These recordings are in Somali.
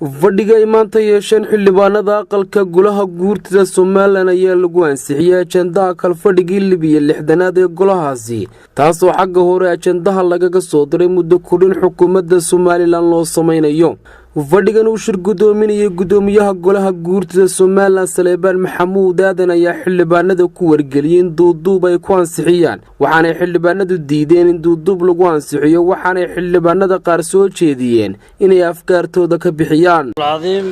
fadhiga ay maanta yeesheen xildhibaanada aqalka golaha guurtida Soomaaliland ayaa lagu ansixiyay ajandaha kalfadhigii 16aad ee golahaasi taasoo xagga hore ajandaha lagaga soo diray muddo kordhin xukuumadda Soomaaliland loo sameeyo fadhigan uu shir gudoominayay gudoomiyaha golaha guurtida Soomaaliland Saleebaan Maxamuud Aadan ayaa xildhibaanada ku wargeliyay in duuduub ay ku ansixiyaan waxaana xildhibaanadu diideen in duuduub lagu ansixiyo waxaana xildhibaanada qaar soo jeediyeen inay afkaartooda ka bixiyaan العظيم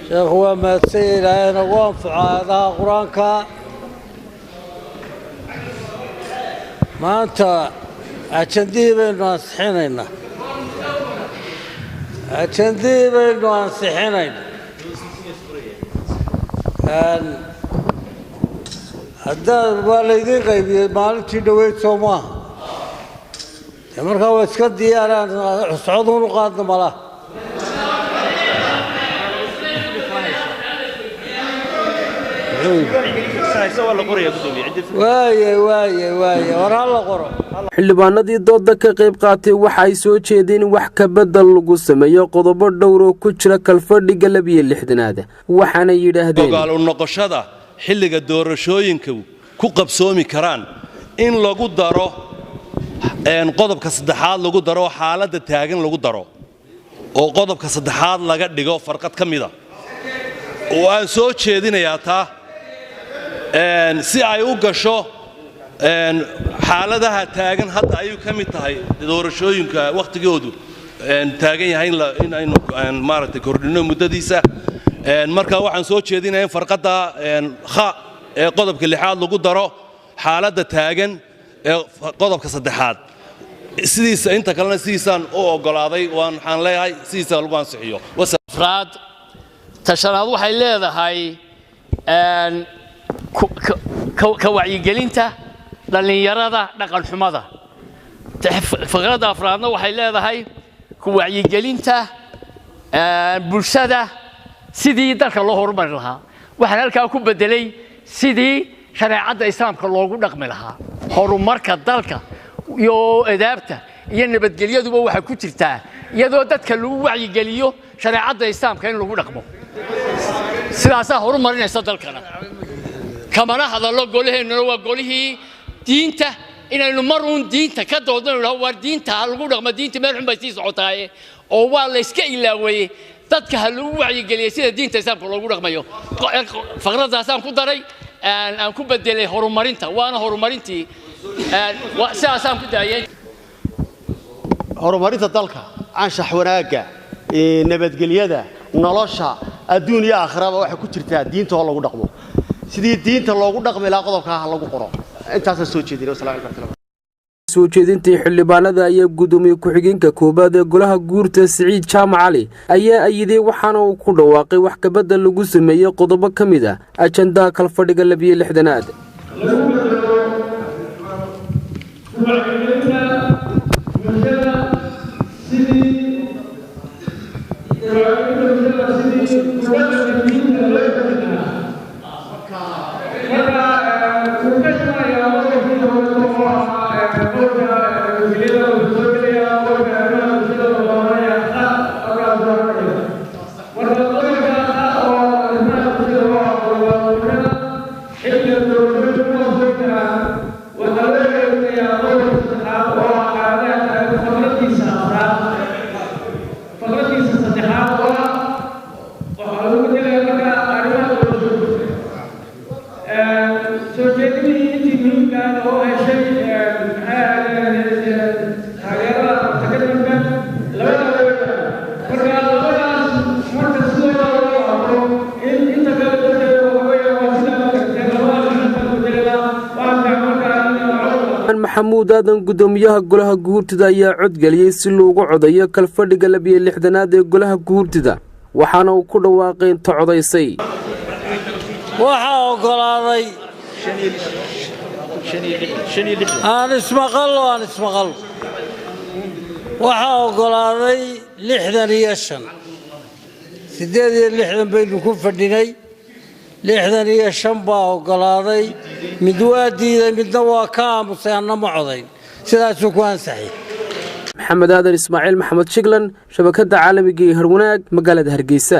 شيخ هو ما تسير أنا وانفع هذا قرآنك ما أنت أتندي بينو أنصحينينا أتندي بينو أنصحينينا هذا والدين غيبي مالتي دويت سوما مركا واسكدي أنا صعودون وقادم الله xildhibaanadii dooda ka qayb qaatay waxa ay soo jeedeen wax ka bedel lagu sameeyo qodobo dhowr oo ku jira kalfadhiga 16aad waxaana yiraahdeen ogaal u noqoshada xilliga doorashooyinka ku qabsoomi karaan in lagu daro qodobka saddexaad lagu daro xaaladda taagan lagu daro oo qodobka saddexaad laga dhigo farqad kamida oo aan soo jeedinayaa taa si ay u gasho xaaladaha taagan hadda ayuu ka mid tahay doorashooyinka waqtigoodu taagan yahay in aynu maaragtay kordhino muddadiisa marka waxaan soo jeedinayaa in farqada ee qodobka 6aad lagu daro xaaladda taagan ee qodobka saddexaad sidiisa inta kalena sidiisaan u ogolaaday waxaan leeyahay sidiisa lagu ansixiyo afraad tashanaad waxay leedahay ka wacyigelinta dhalinyarada dhaqan xumada faqrada afraadna waxay leedahay ku wacyigelinta bulshada sidii dalka loo horumari lahaa waxaan halkaa ku bedelay sidii shareecada islaamka loogu dhaqmi lahaa horumarka dalka iyo adaabta iyo nabadgelyaduba waxa ku jirtaa iyadoo dadka lagu wacyigeliyo shareecada islaamka in lagu dhaqmo sidaas horumarinaysa dalkana kamana hadallo golaheena waa golihii diinta inaynu maruun diinta ka doodano war diinta lagu dhaqmo diinta meel xun bay sii socotaay oo waa la iska ilaaway dadka lagu wacyigeliyo sida diinta islaamka loogu dhaqmayo faqradaasaan ku daray aan ku bedelay horumarinta waana horumarintii sidaasaan ku daayay horumarinta dalka anshax wanaaga nabadgelyada nolosha adduun iyo aakhiraba waxa ku jirta diinta oo lagu dhaqmo sidii diinta loogu dhaqmi lahaa qodobka lagu qoro intaas soo jeedinay sallallahu alayhi wasallam soo jeedintii xildhibaanada ayaa gudoomiye ku-xigeenka koobaad ee golaha guurta Siciid Jaamac Cali ayaa ayiday waxaana uu ku dhawaaqay wax ka bedel lagu sameeyay qodobo kamid ah ajandaha kalfadhiga 16aad محمود آدم gudoomiyaha golaha guurtida ayaa cod galiyay si loogu codayo kalfadhiga 16aad ee golaha guurtida waxaana uu ku dhawaaqay inta codaysay waxa ogolaaday aan ismaqal waxa ogolaaday 65 68 baynu ku fadhinay 65 baa ogolaaday mid waa diiday midna waa ka aamusay anna ma codayn sidaas ku ansaxay maxamed aadan ismaaciil maxamed shiglan shabakada caalamiga ee harwanaag magaalada Hargeysa.